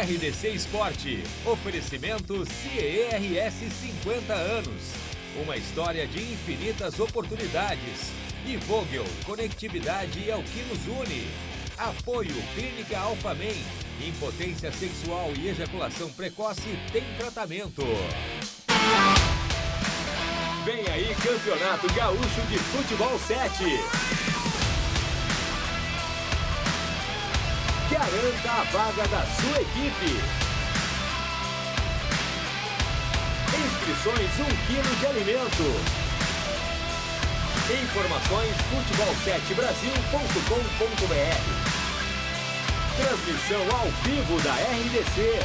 RDC Esporte. Oferecimento CERS 50 anos. Uma história de infinitas oportunidades. E Vogel, conectividade é o que nos une. Apoio Clínica Alphamen. Impotência sexual e ejaculação precoce tem tratamento. Vem aí Campeonato Gaúcho de Futebol 7. Garanta a vaga da sua equipe. Inscrições 1 quilo de alimento. Informações futebol7brasil.com.br. Transmissão ao vivo da RDC.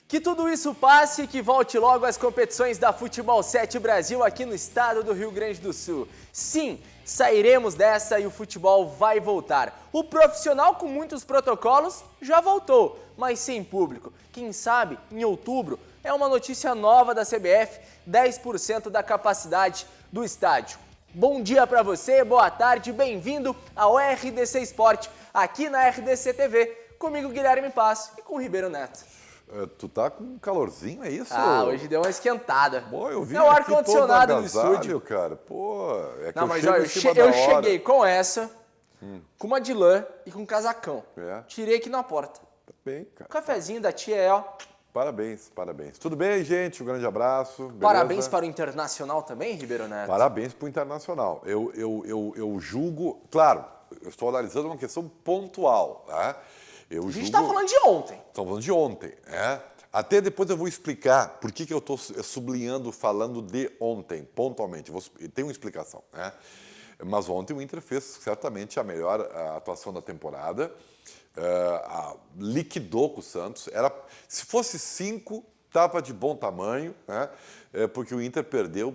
Que tudo isso passe e que volte logo às competições da Futebol 7 Brasil aqui no estado do Rio Grande do Sul. Sim, sairemos dessa e o futebol vai voltar. O profissional com muitos protocolos já voltou, mas sem público. Quem sabe, em outubro, é uma notícia nova da CBF, 10% da capacidade do estádio. Bom dia para você, boa tarde, bem-vindo ao RDC Esporte, aqui na RDC TV, comigo Guilherme Paz e com o Ribeiro Neto. Tu tá com um calorzinho, é isso? Ah, hoje deu uma esquentada. Pô, eu vi é o ar-condicionado no agasalho, estúdio. Cara. Pô, é que não, eu mas chego olha, em cima da eu hora. cheguei com essa, com uma de lã e com um casacão. É. Tirei aqui na porta. Tá bem, cara. O cafezinho da tia é, ó. Parabéns, parabéns. Tudo bem, gente? Um grande abraço. Beleza? Parabéns para o Internacional também, Ribeiro Neto? Parabéns para o Internacional. Eu julgo... Claro, eu estou analisando uma questão pontual, né? A gente está falando de ontem. Estamos falando de ontem, né? Até depois eu vou explicar por que eu estou sublinhando, falando de ontem, pontualmente. Tem uma explicação, né? Mas ontem o Inter fez certamente a melhor atuação da temporada. Liquidou com o Santos. Se fosse 5, estava de bom tamanho, né? Porque o Inter perdeu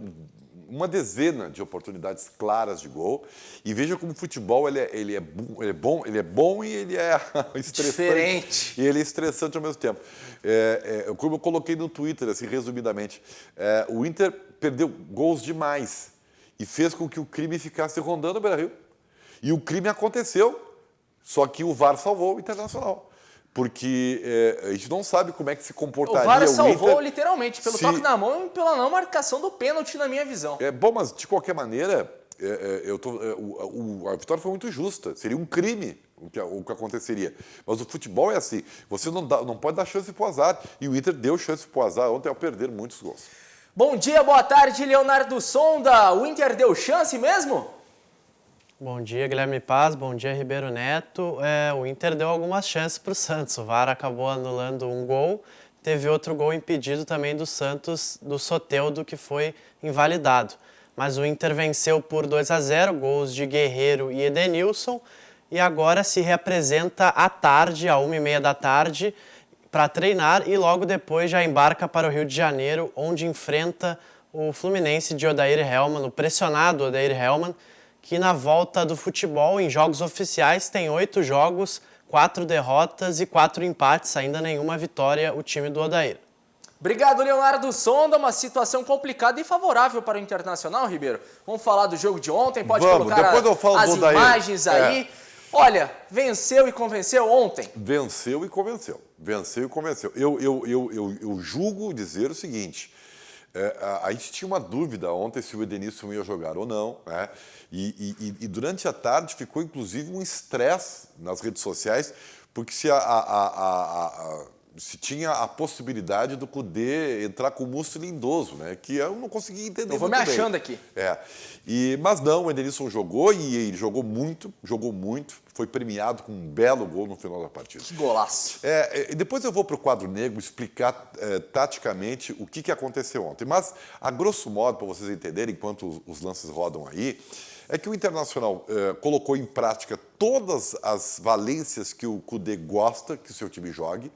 uma dezena de oportunidades claras de gol. E veja como o futebol ele é bom e ele é estressante. Diferente. E ele é estressante ao mesmo tempo. Como eu coloquei no Twitter, assim, resumidamente, o Inter perdeu gols demais e fez com que o crime ficasse rondando o Beira-Rio. E o crime aconteceu, só que o VAR salvou o Internacional. Porque a gente não sabe como é que se comportaria o Inter. O VAR salvou literalmente, pelo toque na mão e pela não marcação do pênalti, na minha visão. Bom, mas de qualquer maneira, a vitória foi muito justa. Seria um crime o que aconteceria. Mas o futebol é assim, você não pode dar chance para o azar. E o Inter deu chance para o azar ontem ao perder muitos gols. Bom dia, boa tarde, Leonardo Sonda. O Inter deu chance mesmo? Bom dia, Guilherme Paz. Bom dia, Ribeiro Neto. O Inter deu algumas chances para o Santos. O VAR acabou anulando um gol. Teve outro gol impedido também do Santos, do Soteldo, que foi invalidado. Mas o Inter venceu por 2-0, gols de Guerreiro e Edenilson. E agora se reapresenta à tarde, à 1h30 da tarde, para treinar. E logo depois já embarca para o Rio de Janeiro, onde enfrenta o Fluminense de Odair Hellmann, o pressionado Odair Hellmann, que na volta do futebol, em jogos oficiais, tem 8 jogos, 4 derrotas e 4 empates, ainda nenhuma vitória o time do Odair. Obrigado, Leonardo Sonda. Uma situação complicada e favorável para o Internacional, Ribeiro. Vamos falar do jogo de ontem, pode colocar as imagens aí. Olha, venceu e convenceu ontem? Venceu e convenceu. Venceu e convenceu. Eu julgo dizer o seguinte... a gente tinha uma dúvida ontem se o Edenilson ia jogar ou não, né? E durante a tarde ficou inclusive um estresse nas redes sociais, porque se tinha a possibilidade do Kudê entrar com o Musto lindoso, né? Que eu não conseguia entender. Eu vou me achando aqui. Mas não, o Edenilson jogou e ele jogou muito, foi premiado com um belo gol no final da partida. Que golaço. E depois eu vou para o quadro negro explicar taticamente o que aconteceu ontem. Mas, a grosso modo, para vocês entenderem, enquanto os lances rodam aí, é que o Internacional colocou em prática todas as valências que o Kudê gosta que o seu time jogue.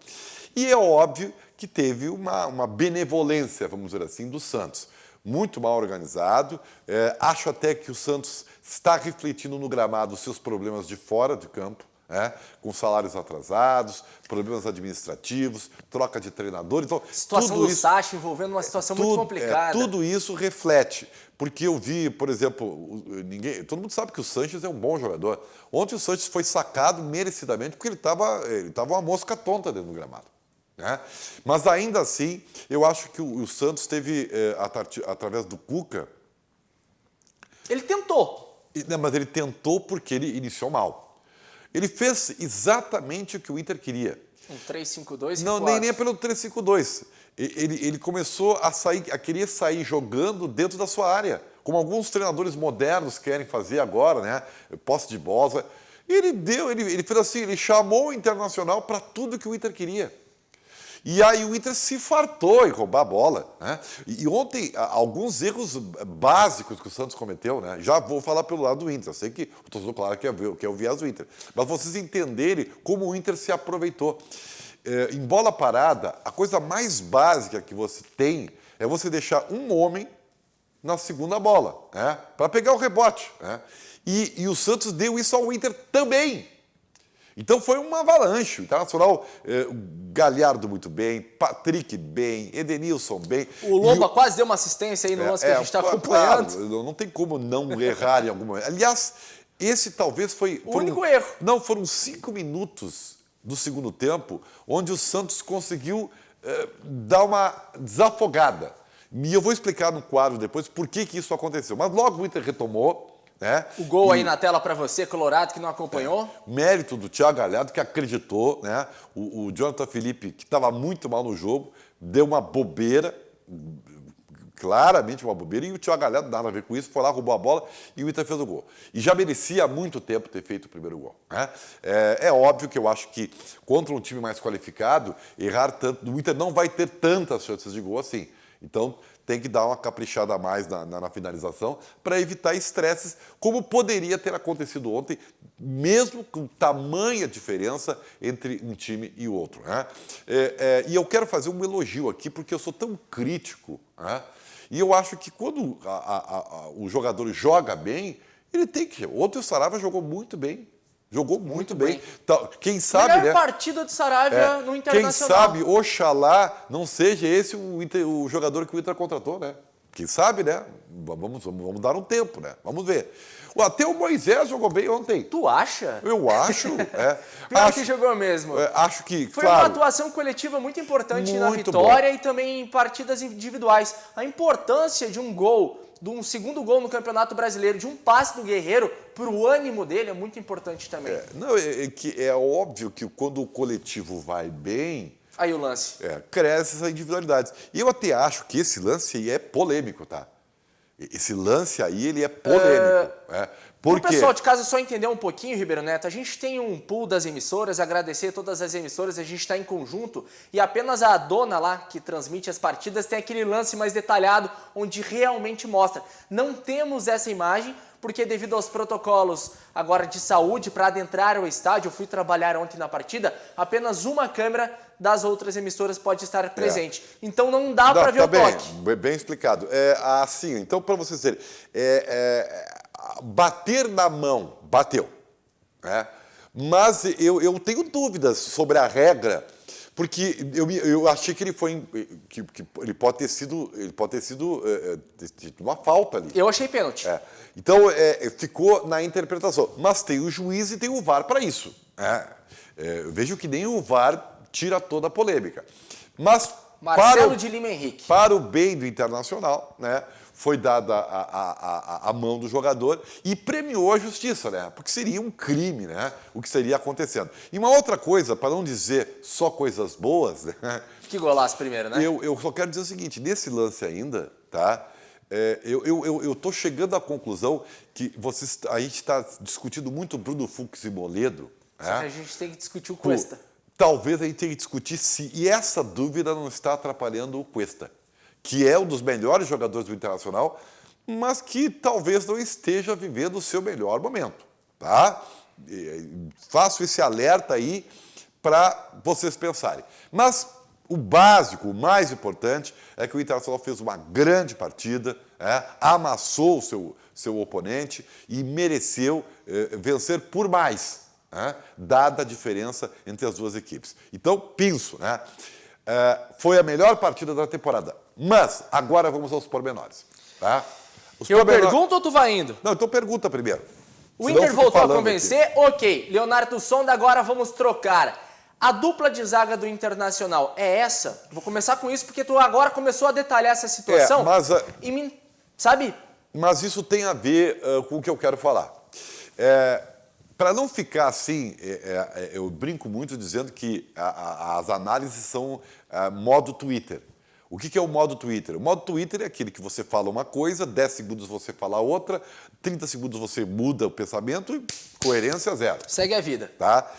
E é óbvio que teve uma benevolência, vamos dizer assim, do Santos. Muito mal organizado. Acho até que o Santos está refletindo no gramado os seus problemas de fora de campo. né? Com salários atrasados, problemas administrativos, troca de treinador. Então, Situação do Sacha envolvendo uma situação muito complicada. Tudo isso reflete. Porque eu vi, por exemplo, todo mundo sabe que o Sanches é um bom jogador. Ontem o Sanches foi sacado merecidamente porque ele tava uma mosca tonta dentro do gramado. Né? Mas ainda assim, eu acho que o Santos teve, através do Cuca... Ele tentou. Não, mas ele tentou porque ele iniciou mal. Ele fez exatamente o que o Inter queria. Um 3-5-2 Não, nem é pelo 3-5-2. Ele começou a querer sair jogando dentro da sua área, como alguns treinadores modernos querem fazer agora, né? Posse de bola. Ele fez assim, ele chamou o Internacional para tudo que o Inter queria. E aí o Inter se fartou em roubar a bola, né? E ontem, alguns erros básicos que o Santos cometeu, né? Já vou falar pelo lado do Inter. Eu sei que o torcedor, claro, quer o viés do Inter. Mas vocês entenderem como o Inter se aproveitou. Em bola parada, a coisa mais básica que você tem é você deixar um homem na segunda bola, né? Para pegar o rebote. Né? E o Santos deu isso ao Inter também. Então foi uma avalanche. O Internacional, Galhardo muito bem, Patrick bem, Edenilson bem. O Lomba quase deu uma assistência aí no lance que a gente está acompanhando. Claro, não tem como não errar em algum momento. Aliás, esse talvez foi... O único erro. Não, foram 5 minutos do segundo tempo, onde o Santos conseguiu dar uma desafogada. E eu vou explicar no quadro depois por que isso aconteceu. Mas logo o Inter retomou. Né? O gol aí na tela para você, Colorado, que não acompanhou. Mérito do Thiago Galhardo, que acreditou. Né? O Jonathan Felipe, que estava muito mal no jogo, deu uma bobeira, claramente uma bobeira, e o Thiago Galhardo, nada a ver com isso, foi lá, roubou a bola e o Inter fez o gol. E já merecia há muito tempo ter feito o primeiro gol. Né? É óbvio que eu acho que contra um time mais qualificado, errar tanto, o Inter não vai ter tantas chances de gol assim. Então, tem que dar uma caprichada a mais na finalização para evitar estresses, como poderia ter acontecido ontem, mesmo com tamanha diferença entre um time e o outro. Né? E eu quero fazer um elogio aqui, porque eu sou tão crítico. Né? E eu acho que quando o jogador joga bem, ele tem que... Ontem o Saravia jogou muito bem. Jogou muito bem. Então, quem sabe, melhor né? Partida do Saravia no Internacional. Quem sabe, oxalá, não seja esse o jogador que o Inter contratou, né? Quem sabe, né? Vamos dar um tempo, né? Vamos ver. Até o Moisés jogou bem ontem. Tu acha? Eu acho. Pior que jogou mesmo. Acho que, Foi uma atuação coletiva muito importante na vitória e também em partidas individuais. A importância de um gol, de um segundo gol no Campeonato Brasileiro, de um passe do Guerreiro para o ânimo dele é muito importante também. É óbvio que quando o coletivo vai bem... Aí o lance. Cresce essas individualidades. E eu até acho que esse lance aí é polêmico, tá? Esse lance aí, ele é polêmico. Para o pessoal de casa só entender um pouquinho, Ribeiro Neto, a gente tem um pool das emissoras, agradecer todas as emissoras, a gente está em conjunto e apenas a dona lá, que transmite as partidas, tem aquele lance mais detalhado, onde realmente mostra. Não temos essa imagem, porque devido aos protocolos agora de saúde para adentrar ao estádio, eu fui trabalhar ontem na partida, apenas uma câmera das outras emissoras pode estar presente. Então não dá para ver o toque. Bem explicado. Assim, então para vocês verem, bater na mão, bateu. Né? Mas eu tenho dúvidas sobre a regra, porque eu achei que ele foi que ele pode ter sido uma falta ali. Eu achei pênalti. Então ficou na interpretação. Mas tem o juiz e tem o VAR para isso. Vejo que nem o VAR tira toda a polêmica. Mas Marcelo de Lima Henrique. Para o bem do Internacional, né? Foi dada a mão do jogador e premiou a justiça, né? Porque seria um crime, né? O que seria acontecendo. E uma outra coisa, para não dizer só coisas boas, né? Que golaço primeiro, né? Eu só quero dizer o seguinte, nesse lance ainda, tá? Eu estou chegando à conclusão que a gente está discutindo muito Bruno Fux e Moledo. Só que a gente tem que discutir o Cuesta. Talvez a gente tenha que discutir se... E essa dúvida não está atrapalhando o Cuesta, que é um dos melhores jogadores do Internacional, mas que talvez não esteja vivendo o seu melhor momento. Tá? Faço esse alerta aí para vocês pensarem. Mas o básico, o mais importante, é que o Internacional fez uma grande partida, amassou o seu oponente e mereceu vencer por mais. né? Dada a diferença entre as duas equipes. Então, penso, né? Foi a melhor partida da temporada. Mas, agora vamos aos pormenores. Tá? Eu pergunto ou tu vai indo? Não, então pergunta primeiro. O Inter voltou a convencer? Ok. Leonardo Sonda, agora vamos trocar. A dupla de zaga do Internacional é essa? Vou começar com isso porque tu agora começou a detalhar essa situação. Sabe? Mas isso tem a ver com o que eu quero falar. Para não ficar assim, eu brinco muito dizendo que as análises são modo Twitter. O que é o modo Twitter? O modo Twitter é aquele que você fala uma coisa, 10 segundos você fala outra, 30 segundos você muda o pensamento e coerência zero. Segue a vida. Tá?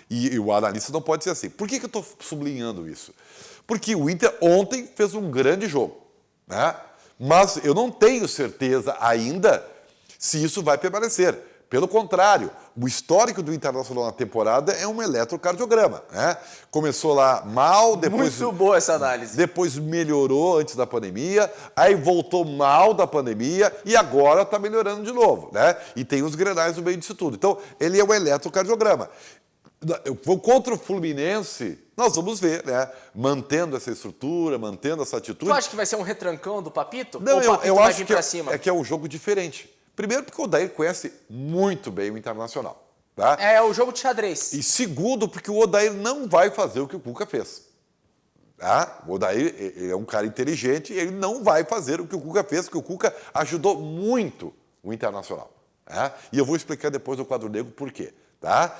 E o analista não pode ser assim. Por que eu estou sublinhando isso? Porque o Inter ontem fez um grande jogo, né? Mas eu não tenho certeza ainda se isso vai permanecer. Pelo contrário, o histórico do Internacional na temporada é um eletrocardiograma, né? Começou lá mal, depois... Muito boa essa análise. Depois melhorou antes da pandemia, aí voltou mal da pandemia e agora está melhorando de novo, né? E tem os Grenais no meio disso tudo. Então, ele é um eletrocardiograma. Contra o Fluminense, nós vamos ver, né? Mantendo essa estrutura, mantendo essa atitude. Tu acha que vai ser um retrancão do Papito? Não, ou o Papito eu vai acho vir que pra cima? é um jogo diferente. Primeiro porque o Odair conhece muito bem o Internacional. Tá? É o jogo de xadrez. E segundo, porque o Odair não vai fazer o que o Cuca fez. Tá? O Odair ele é um cara inteligente e ele não vai fazer o que o Cuca fez, porque o Cuca ajudou muito o Internacional. Tá? E eu vou explicar depois no quadro negro por quê. Tá?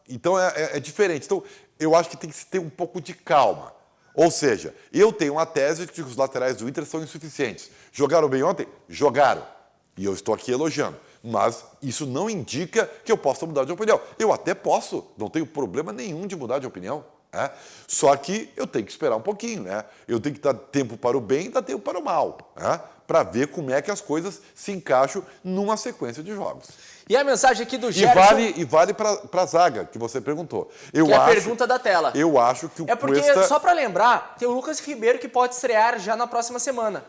Então é diferente. Então eu acho que tem que se ter um pouco de calma. Ou seja, eu tenho uma tese de que os laterais do Inter são insuficientes. Jogaram bem ontem? Jogaram. E eu estou aqui elogiando. Mas isso não indica que eu possa mudar de opinião. Eu até posso, não tenho problema nenhum de mudar de opinião. Né? Só que eu tenho que esperar um pouquinho. Né? Eu tenho que dar tempo para o bem e dar tempo para o mal. Né? Para ver como é que as coisas se encaixam numa sequência de jogos. E a mensagem aqui do Gerson... E vale para a zaga, que você perguntou. Que é a pergunta da tela. Eu acho que o É porque, Cuesta... só para lembrar, tem o Lucas Ribeiro que pode estrear já na próxima semana.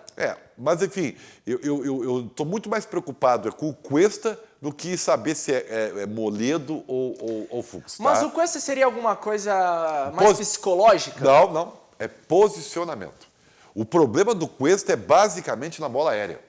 Mas enfim, eu estou muito mais preocupado com o Cuesta do que saber se é Moledo ou Fux. Tá? Mas o Cuesta seria alguma coisa mais psicológica? Não. É posicionamento. O problema do Cuesta é basicamente na bola aérea.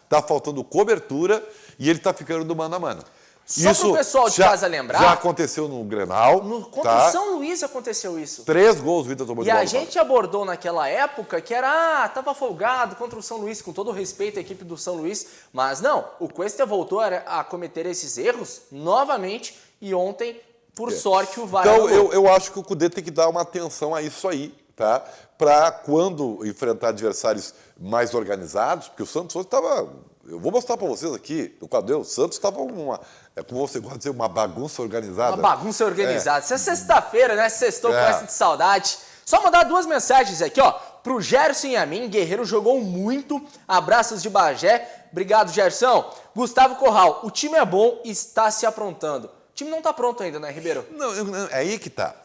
Está faltando cobertura e ele está ficando do mano a mano. Só para o pessoal de casa lembrar... Já aconteceu no Grenal. Contra o São Luís aconteceu isso. 3 gols o Inter tomou de bola. E a gente abordou naquela época que estava folgado contra o São Luís, com todo o respeito à equipe do São Luís. Mas não, o Cuesta voltou a cometer esses erros novamente e ontem, por sorte, o VAR... Então, eu acho que o Cudê tem que dar uma atenção a isso aí, tá? Para quando enfrentar adversários mais organizados, porque o Santos hoje estava... Eu vou mostrar para vocês aqui, no quadro, o Santos estava como você gosta de dizer, uma bagunça organizada. Uma bagunça organizada. Isso é sexta-feira, né? Sextou com essa de saudade. Só mandar 2 mensagens aqui, ó. Pro Gerson e a mim, Guerreiro jogou muito. Abraços de Bagé. Obrigado, Gerson. Gustavo Corral, o time é bom e está se aprontando. O time não está pronto ainda, né, Ribeiro? Não, é aí que tá.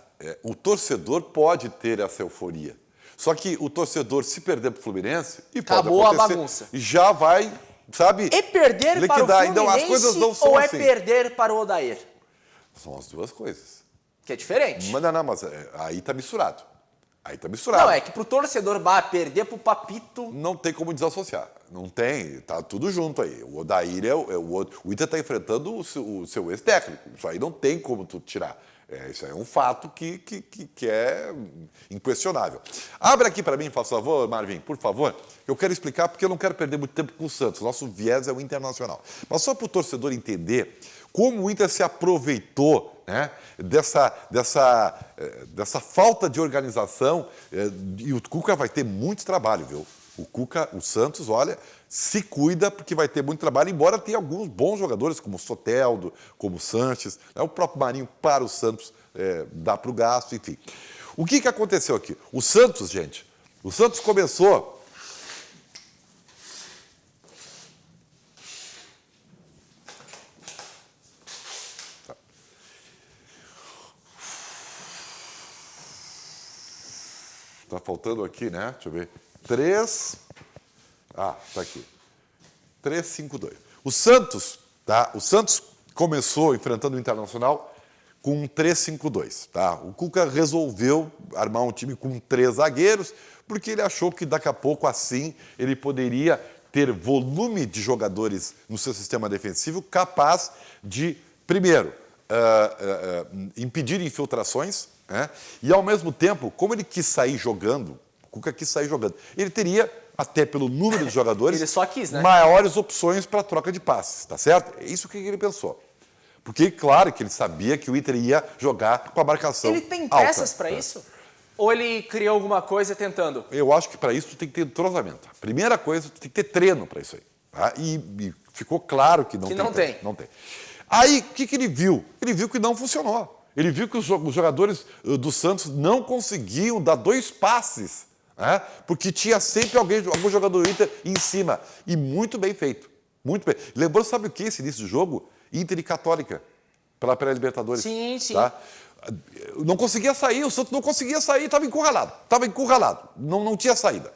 O torcedor pode ter essa euforia. Só que o torcedor, se perder para o Fluminense, e acabou pode a bagunça. Já vai... Sabe? É perder liquidar. Para o Fluminense então, as coisas não são ou assim. É perder para o Odair? São as duas coisas. Que é diferente. Mas aí tá misturado. Não, é que pro torcedor perder pro Papito... Não tem como desassociar. Não tem, tá tudo junto aí. O Odair o Inter tá enfrentando o seu ex-técnico. Isso aí não tem como tu tirar. Isso é um fato que é inquestionável. Abre aqui para mim, faz favor, Marvin, por favor. Eu quero explicar porque eu não quero perder muito tempo com o Santos. Nosso viés é o Internacional. Mas só para o torcedor entender como o Inter se aproveitou, né, dessa falta de organização. E o Cuca vai ter muito trabalho, viu? O Santos, olha, se cuida porque vai ter muito trabalho, embora tenha alguns bons jogadores, como o Soteldo, como o Sanches, né? O próprio Marinho para o Santos dá para o gasto, enfim. O que aconteceu aqui? O Santos, gente, começou... Tá faltando aqui, né? Deixa eu ver. 3... tá aqui. 3-5-2. O Santos, tá? O Santos começou enfrentando o Internacional com um 3-5-2. Tá? O Cuca resolveu armar um time com 3 zagueiros, porque ele achou que daqui a pouco, assim, ele poderia ter volume de jogadores no seu sistema defensivo capaz de, primeiro, impedir infiltrações, né? E, ao mesmo tempo, como ele quis sair jogando, o Cuca quis sair jogando, ele teria, até pelo número de jogadores, ele só quis, né? maiores opções para troca de passes, tá certo? É isso que ele pensou. Porque, claro, que ele sabia que o Inter ia jogar com a marcação Ele tem alta. peças para isso? Ou ele criou alguma coisa tentando? Eu acho que para isso tu tem que ter entrosamento. A primeira coisa, tu tem que ter treino para isso aí. Tá? E ficou claro que não tem. Não tem. Aí, o que ele viu? Ele viu que não funcionou. Ele viu que os jogadores do Santos não conseguiam dar 2 passes, né? Porque tinha sempre algum jogador do Inter em cima. E muito bem feito. Muito bem. Lembrou, sabe o que esse início do jogo? Inter e Católica, pela pré-Libertadores. Sim, sim. Tá? Não conseguia sair, o Santos não conseguia sair, estava encurralado, não tinha saída.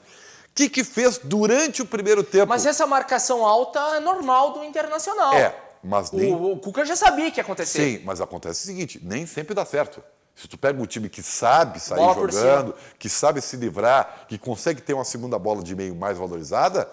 O que fez durante o primeiro tempo? Mas essa marcação alta é normal do Internacional. Mas nem... O Cuca já sabia que ia acontecer. Sim, mas acontece o seguinte, nem sempre dá certo. Se tu pega um time que sabe sair Bola jogando, que sabe se livrar, que consegue ter uma segunda bola de meio mais valorizada,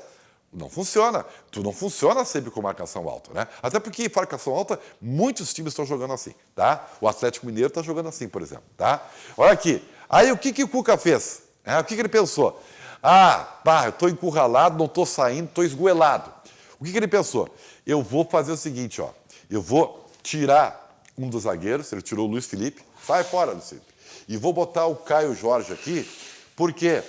não funciona. Tu não funciona sempre com marcação alta, né? Até porque marcação alta, muitos times estão jogando assim, tá? O Atlético Mineiro está jogando assim, por exemplo, tá? Olha aqui. Aí o que o Cuca fez? O que ele pensou? Eu estou encurralado, não estou saindo, estou esgoelado. O que ele pensou? Eu vou fazer o seguinte, ó. Eu vou tirar um dos zagueiros, ele tirou o Luiz Felipe, sai fora, Luiz Felipe. E vou botar o Caio Jorge aqui, por quê?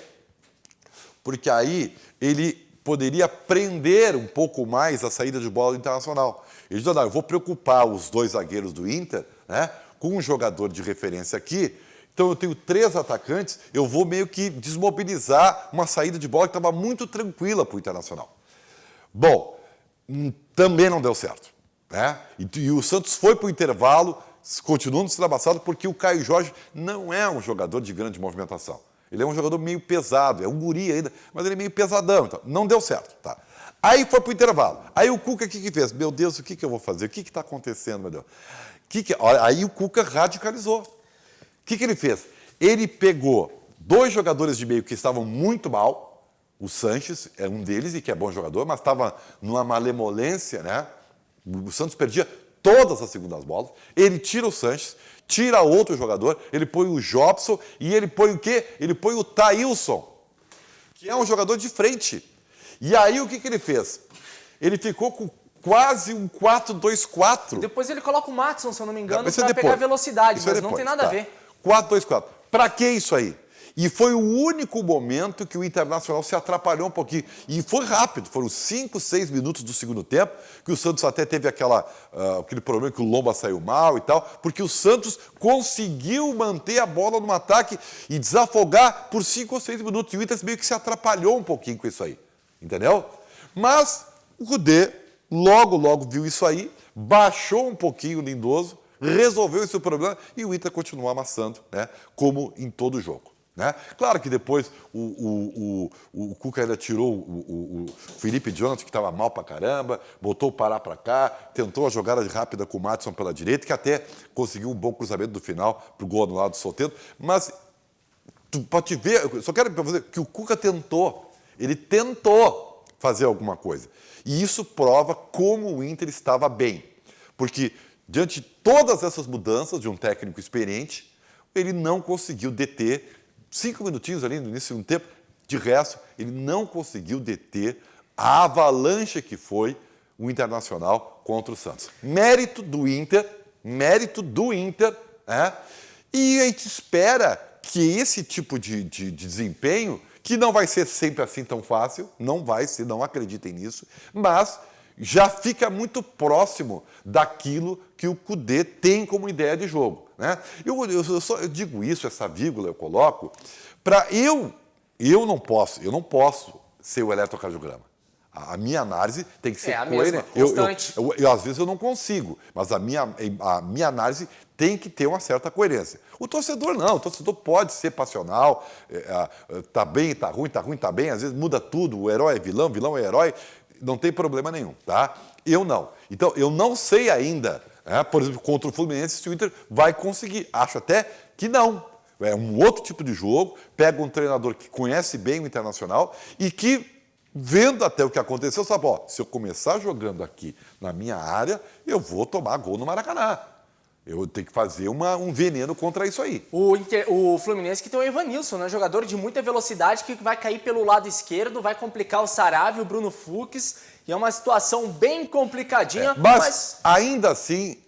Porque aí ele poderia prender um pouco mais a saída de bola do Internacional. Ele disse, eu vou preocupar os 2 zagueiros do Inter, né, com um jogador de referência aqui, então eu tenho 3 atacantes, eu vou meio que desmobilizar uma saída de bola que estava muito tranquila para o Internacional. Bom, também não deu certo, né? E o Santos foi para o intervalo, continuando destrabaçado, porque o Caio Jorge não é um jogador de grande movimentação. Ele é um jogador meio pesado, é um guri ainda, mas ele é meio pesadão, então não deu certo, tá? Aí foi pro intervalo. Aí o Cuca, o que fez? Meu Deus, o que eu vou fazer? O que está acontecendo, meu Deus? Aí o Cuca radicalizou. O que ele fez? Ele pegou 2 jogadores de meio que estavam muito mal, o Sanches é um deles e que é bom jogador, mas estava numa malemolência, né? O Santos perdia todas as segundas bolas, ele tira o Sanches, tira outro jogador, ele põe o Jobson e ele põe o quê? Ele põe o Thailson, que é um jogador de frente. E aí o que ele fez? Ele ficou com quase um 4-2-4. Depois ele coloca o Maatson, se eu não me engano, Isso para pegar velocidade, mas não tem nada a ver. 4-2-4. Para que isso aí? E foi o único momento que o Internacional se atrapalhou um pouquinho. E foi rápido, foram 5, 6 minutos do segundo tempo, que o Santos até teve aquele problema que o Lomba saiu mal e tal, porque o Santos conseguiu manter a bola no ataque e desafogar por 5 ou 6 minutos. E o Inter meio que se atrapalhou um pouquinho com isso aí, entendeu? Mas o Kudê logo viu isso aí, baixou um pouquinho o Lindoso, resolveu esse problema e o Inter continuou amassando, né, como em todo jogo. Né? Claro que depois o Cuca ainda tirou o Felipe Jonathan, que estava mal pra caramba, botou o Pará para cá, tentou a jogada rápida com o Maatson pela direita, que até conseguiu um bom cruzamento do final para o gol anulado do Soteldo. Mas, para te ver, eu só quero dizer que o Cuca ele tentou fazer alguma coisa. E isso prova como o Inter estava bem. Porque, diante de todas essas mudanças de um técnico experiente, ele não conseguiu deter 5 minutinhos ali no início de um tempo, de resto, ele não conseguiu deter a avalanche que foi o Internacional contra o Santos. Mérito do Inter, né? E a gente espera que esse tipo de desempenho, que não vai ser sempre assim tão fácil, não vai ser, não acreditem nisso, mas já fica muito próximo daquilo que o Kudê tem como ideia de jogo. Né? Eu digo isso, essa vírgula eu coloco, para eu não posso ser o eletrocardiograma. A minha análise tem que ser coerente. Às vezes eu não consigo, mas a minha análise tem que ter uma certa coerência. O torcedor não, o torcedor pode ser passional, tá bem, tá ruim, tá bem, às vezes muda tudo, o herói é vilão, vilão é herói, não tem problema nenhum, tá? Eu não. Então, eu não sei ainda Por exemplo, contra o Fluminense, se o Inter vai conseguir. Acho até que não. É um outro tipo de jogo, pega um treinador que conhece bem o Internacional e que, vendo até o que aconteceu, sabe, se eu começar jogando aqui na minha área, eu vou tomar gol no Maracanã. Eu tenho que fazer um veneno contra isso aí. O Fluminense que tem o Evanilson, né? Jogador de muita velocidade que vai cair pelo lado esquerdo, vai complicar o Saravia, o Bruno Fux, e é uma situação bem complicadinha. Mas ainda assim,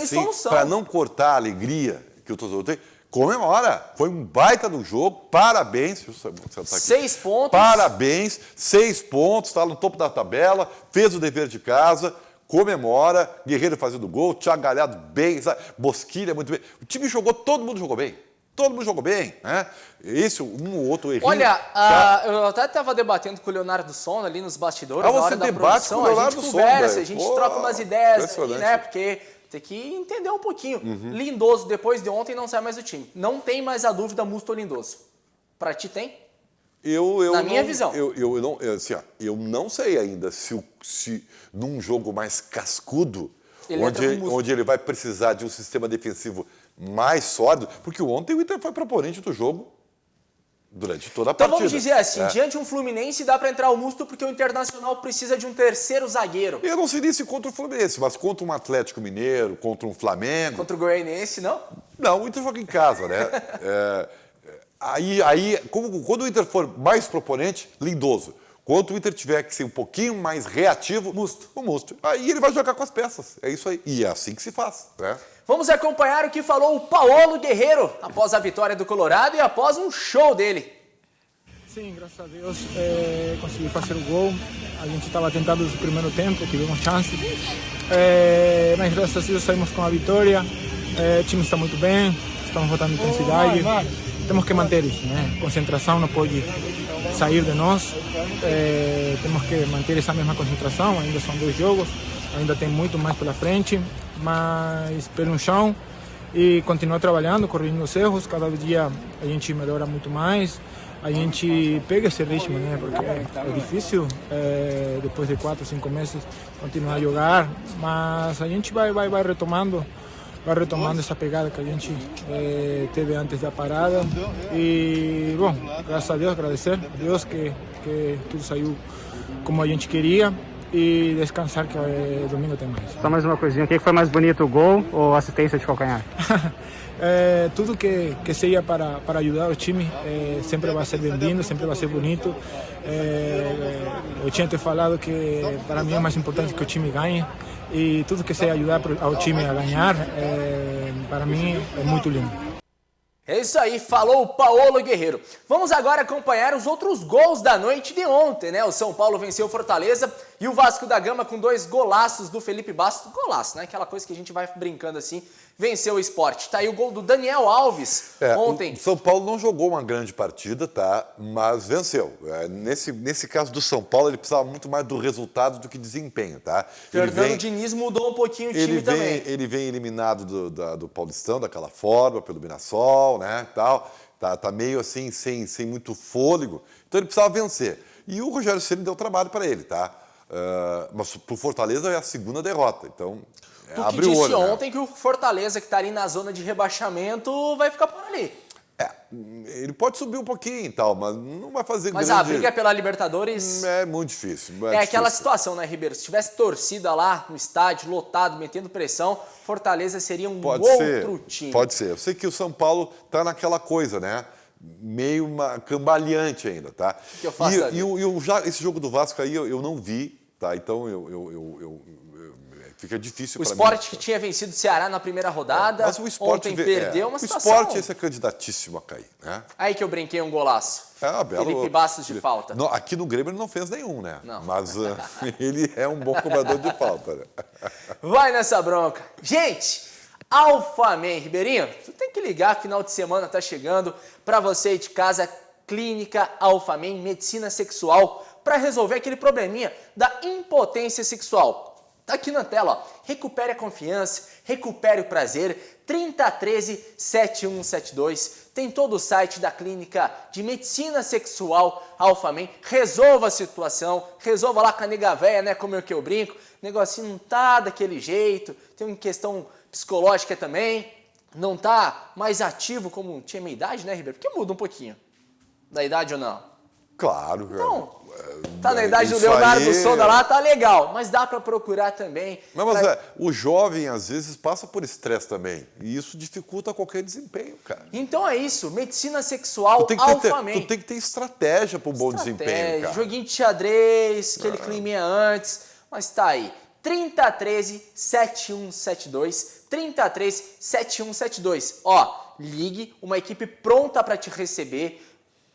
solução. para não cortar a alegria que o torcedor tem, comemora. Foi um baita do jogo, parabéns. Você tá aqui. 6 pontos. Parabéns, 6 pontos, está no topo da tabela, fez o dever de casa. Comemora, Guerreiro fazendo gol, Thiago Galhardo bem, Bosquilha muito bem. O time jogou, todo mundo jogou bem. Todo mundo jogou bem, né? Esse, um ou outro errinho. Olha, eu até estava debatendo com o Leonardo Sono ali nos bastidores, na hora da produção. Com o Leonardo a gente conversa, Sono, a gente troca umas ideias ali, né? Impressionante. Porque tem que entender um pouquinho. Lindoso, depois de ontem, não sai mais do time. Não tem mais a dúvida, Musto ou Lindoso. Pra ti tem? Na minha visão. Eu não sei ainda se num jogo mais cascudo, onde ele vai precisar de um sistema defensivo mais sólido, porque ontem o Inter foi proponente do jogo durante toda a partida. Então vamos dizer assim, diante de um Fluminense dá para entrar o Musto porque o Internacional precisa de um terceiro zagueiro. Eu não sei se contra o Fluminense, mas contra um Atlético Mineiro, contra um Flamengo... Contra o Goianiense, não? Não, o Inter joga em casa, né? Quando o Inter for mais proponente, Lindoso. Quando o Inter tiver que ser um pouquinho mais reativo, o Musto. Aí ele vai jogar com as peças. É isso aí. E é assim que se faz, né? Vamos acompanhar o que falou o Paolo Guerreiro após a vitória do Colorado e após um show dele. Sim, graças a Deus consegui fazer o gol. A gente estava tentando desde o primeiro tempo, tivemos chance. Mas graças a Deus saímos com a vitória. O time está muito bem, estamos botando intensidade. Temos que manter isso, né? Concentração não pode sair de nós. Temos que manter essa mesma concentração. Ainda são 2 jogos, ainda tem muito mais pela frente, mas pé no chão e continuar trabalhando, corrigindo os erros. Cada dia a gente melhora muito mais. A gente pega esse ritmo, né? Porque é difícil depois de 4 ou 5 meses continuar a jogar, mas a gente vai retomando essa pegada que a gente teve antes da parada. E, bom, graças a Deus, agradecer a Deus que tudo saiu como a gente queria e descansar que domingo tem mais. Só mais uma coisinha, o que foi mais bonito, o gol ou a assistência de calcanhar? Tudo que seja para ajudar o time sempre vai ser bem-vindo, sempre vai ser bonito. Eu tinha te falado que para mim é mais importante que o time ganhe. E tudo que seja ajudar ao time a ganhar, para mim é muito lindo. É isso aí, falou o Paolo Guerreiro. Vamos agora acompanhar os outros gols da noite de ontem, né? O São Paulo venceu o Fortaleza e o Vasco da Gama com 2 golaços do Felipe Bastos. Golaço, né? Aquela coisa que a gente vai brincando assim. Venceu o Sport. Tá aí o gol do Daniel Alves ontem. O São Paulo não jogou uma grande partida, tá? Mas venceu. Nesse caso do São Paulo, ele precisava muito mais do resultado do que desempenho, tá? Fernando Diniz mudou um pouquinho o time também. Ele vem eliminado do Paulistão daquela forma, pelo Mirassol, né? Tal. Tá meio assim, sem muito fôlego. Então ele precisava vencer. E o Rogério Ceni deu trabalho para ele, tá? Mas pro Fortaleza é a segunda derrota. Então. Tu que disse ontem que o Fortaleza, que está ali na zona de rebaixamento, vai ficar por ali. Ele pode subir um pouquinho e tal, mas não vai fazer Mas grande... a briga pela Libertadores... É muito difícil. Aquela situação, né, Ribeiro? Se tivesse torcida lá no estádio, lotado, metendo pressão, Fortaleza seria um outro time. Pode ser. Eu sei que o São Paulo está naquela coisa, né? Meio cambaleante ainda, tá? O que eu faço esse jogo do Vasco aí eu não vi, tá? Então fica difícil para mim. O Sport que tinha vencido o Ceará na primeira rodada, mas o Sport ontem perdeu uma situação. O Sport esse é candidatíssimo a cair, né? Aí que eu brinquei um golaço. Felipe Bastos de falta. Não, aqui no Grêmio ele não fez nenhum, né? Não. Mas ele é um bom cobrador de falta, né? Vai nessa bronca. Gente, Alphaman, Ribeirinho, tu tem que ligar, final de semana tá chegando, para você aí de casa, Clínica Alphaman, medicina sexual, para resolver aquele probleminha da impotência sexual. Tá aqui na tela, ó. Recupere a confiança, recupere o prazer, 3013-7172. Tem todo o site da Clínica de Medicina Sexual Alphaman. Resolva a situação, resolva lá com a nega véia, né? Como eu brinco. O negocinho não tá daquele jeito, tem uma questão psicológica também. Não tá mais ativo como tinha minha idade, né, Ribeiro? Porque muda um pouquinho. Da idade ou não? Claro. Então, tá na idade do Leonardo Sonda lá, tá legal. Mas dá pra procurar também. Mas o jovem, às vezes, passa por estresse também. E isso dificulta qualquer desempenho, cara. Então é isso. Medicina Sexual Alphaman. Tu tem que ter estratégia para um bom desempenho, cara. Joguinho de xadrez, aquele climinha antes. Mas tá aí. 3013-7172. 3013-7172. Ó, ligue, uma equipe pronta para te receber,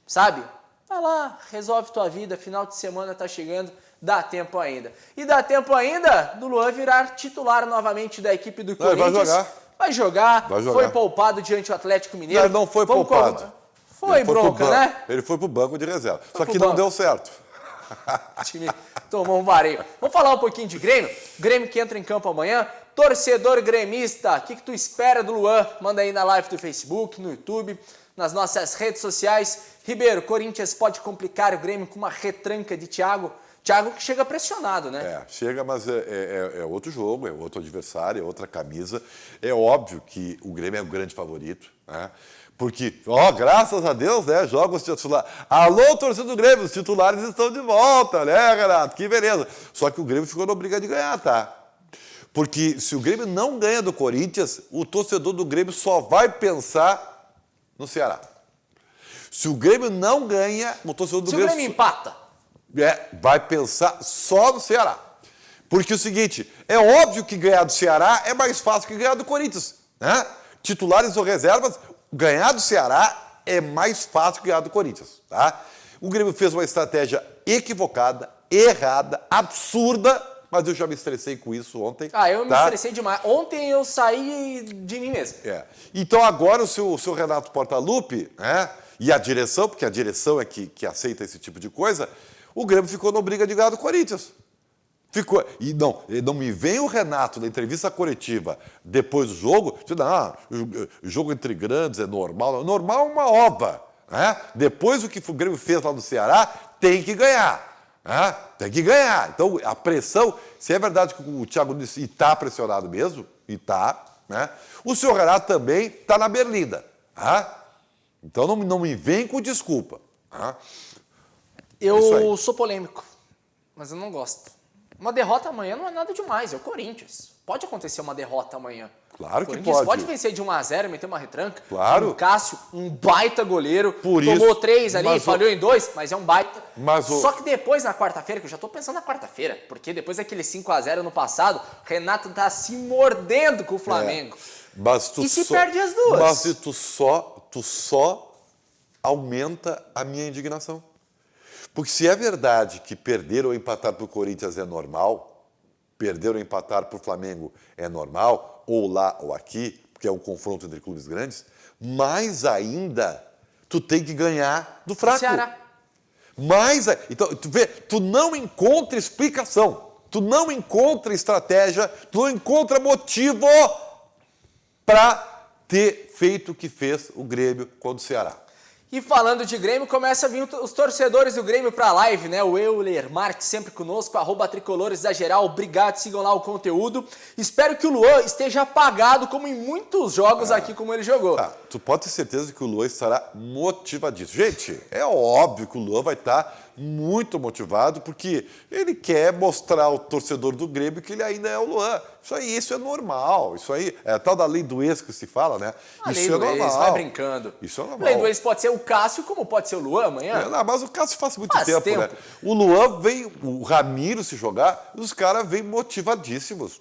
sabe? Vai lá, resolve tua vida, final de semana tá chegando, dá tempo ainda. E dá tempo ainda do Luan virar titular novamente da equipe do Corinthians. Vai jogar. Foi poupado diante do Atlético Mineiro. Não foi poupado. Foi bronca, né? Ele foi pro banco de reserva. Só que não deu certo. O time tomou um vareio. Vamos falar um pouquinho de Grêmio? Grêmio que entra em campo amanhã. Torcedor gremista, o que tu espera do Luan? Manda aí na live do Facebook, no YouTube, nas nossas redes sociais. Ribeiro, Corinthians pode complicar o Grêmio com uma retranca de Thiago. Thiago que chega pressionado, né? Chega, mas é outro jogo, é outro adversário, é outra camisa. É óbvio que o Grêmio é o grande favorito, né? Porque, graças a Deus, né, jogos titulares. Alô, torcedor do Grêmio, os titulares estão de volta, né, Renato? Que beleza. Só que o Grêmio ficou na briga de ganhar, tá? Porque se o Grêmio não ganha do Corinthians, o torcedor do Grêmio só vai pensar no Ceará. Se o Grêmio não ganha, o torcedor do Grêmio... Se o Grêmio empata. Vai pensar só no Ceará. Porque é o seguinte, é óbvio que ganhar do Ceará é mais fácil que ganhar do Corinthians, né? Titulares ou reservas, ganhar do Ceará é mais fácil que ganhar do Corinthians, tá? O Grêmio fez uma estratégia equivocada, errada, absurda, mas eu já me estressei com isso ontem. Eu me estressei demais. Ontem eu saí de mim mesmo. Então agora o seu Renato Portaluppi, né, e a direção, porque a direção é que aceita esse tipo de coisa, o Grêmio ficou na briga de ganhar do Corinthians. Ficou. E não me vem o Renato na entrevista coletiva depois do jogo, dizendo, o jogo entre grandes é normal. Normal é uma ova. Né? Depois do que o Grêmio fez lá no Ceará, tem que ganhar. Tem que ganhar. Então, a pressão, se é verdade que o Thiago disse, e está pressionado mesmo, e está, né? O senhor Renato também está na berlinda. Então, não me vem com desculpa. Eu sou polêmico, mas eu não gosto. Uma derrota amanhã não é nada demais, é o Corinthians. Pode acontecer uma derrota amanhã. Claro que Corinthians pode. Pode vencer de 1-0, meter uma retranca. Claro. O Cássio, um baita goleiro. Por tomou isso, 3 ali, falhou em 2, mas é um baita. Só que depois, na quarta-feira, que eu já tô pensando na quarta-feira, porque depois daquele 5-0 no passado, o Renato tá se mordendo com o Flamengo. Se perde as duas. Mas tu só aumenta a minha indignação. Porque se é verdade que perder ou empatar para o Corinthians é normal, perder ou empatar para o Flamengo é normal, ou lá ou aqui, porque é um confronto entre clubes grandes, mais ainda tu tem que ganhar do fraco. Ceará. Então, tu vê, tu não encontra explicação, tu não encontra estratégia, tu não encontra motivo para ter feito o que fez o Grêmio contra o Ceará. E falando de Grêmio, começa a vir os torcedores do Grêmio para a live, né? O Euler Marques sempre conosco, @tricolores da geral. Obrigado, sigam lá o conteúdo. Espero que o Luan esteja apagado, como em muitos jogos aqui, como ele jogou. Tu pode ter certeza que o Luan estará motivadíssimo. Gente, é óbvio que o Luan vai estar muito motivado, porque ele quer mostrar ao torcedor do Grêmio que ele ainda é o Luan. Isso é normal. Isso aí é a tal da lei do ex que se fala, né? Isso é normal. Vai brincando. Isso é normal. Lei do ex pode ser o Cássio, como pode ser o Luan amanhã. Mas o Cássio faz muito tempo, né? O Luan vem, o Ramiro se jogar, os caras vêm motivadíssimos